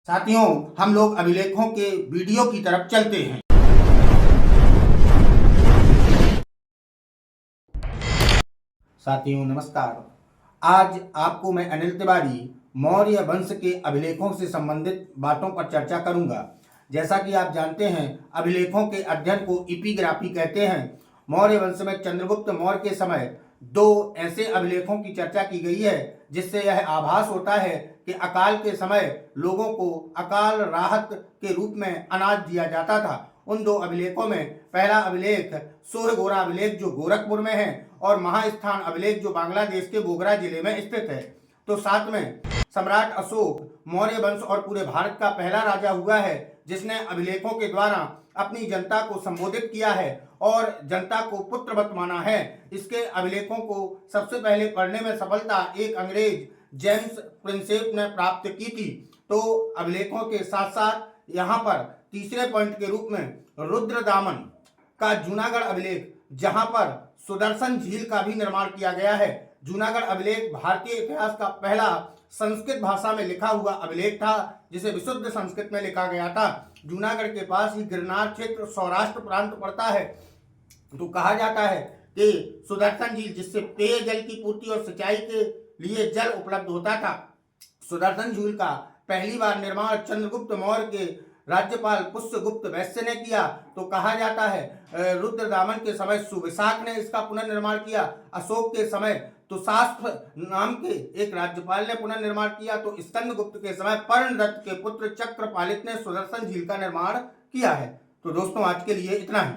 साथियों, हम लोग अभिलेखों के वीडियो की तरफ चलते हैं। साथियों नमस्कार। आज आपको मैं अनिल तिवारी मौर्य वंश के अभिलेखों से संबंधित बातों पर चर्चा करूंगा। जैसा कि आप जानते हैं, अभिलेखों के अध्ययन को एपिग्राफी कहते हैं। मौर्य वंश में चंद्रगुप्त मौर्य के समय दो ऐसे अभिलेखों की चर्चा की गई है जिससे यह आभास होता है कि अकाल के समय लोगों को अकाल राहत के रूप में अनाज दिया जाता था। उन दो अभिलेखों में पहला अभिलेख सोहगोरा अभिलेख जो गोरखपुर में है और महास्थान अभिलेख जो बांग्लादेश के बोगरा जिले में स्थित है। तो साथ में सम्राट अशोक मौर्य वंश और पूरे भारत का पहला राजा हुआ है जिसने अभिलेखों के द्वारा अपनी जनता को संबोधित किया है और जनता को पुत्रवत माना है। इसके अभिलेखों को सबसे पहले पढ़ने में सफलता एक अंग्रेज जेम्स प्रिंसेप ने प्राप्त की थी। तो अभिलेखों के साथ साथ यहाँ पर तीसरे पॉइंट के रूप में रुद्रदामन का जूनागढ़ अभिलेख, जहां पर सुदर्शन झील का भी निर्माण किया गया है। जूनागढ़ अभिलेख भारतीय इतिहास का पहला संस्कृत भाषा में लिखा हुआ अभिलेख था जिसे विशुद्ध संस्कृत में लिखा गया था। जूनागढ़ के पास ही गिरनार क्षेत्र सौराष्ट्र प्रांत पड़ता है। तो कहा जाता है कि सुदर्शन झील, जिससे पेयजल की पूर्ति और सिंचाई के लिए जल उपलब्ध होता था, सुदर्शन झील का पहली बार निर्माण चंद्रगुप्त मौर्य के राज्यपाल पुष्यगुप्त वैश्य ने किया। तो कहा जाता है रुद्रदामन के समय सुविशाख ने इसका पुनर्निर्माण किया। अशोक के समय तुषास्फ नाम के एक राज्यपाल ने पुनर्निर्माण किया। तो स्कंदगुप्त के समय पर्णदत्त के पुत्र चक्रपालित ने सुदर्शन झील का निर्माण किया है। तो दोस्तों, आज के लिए इतना ही।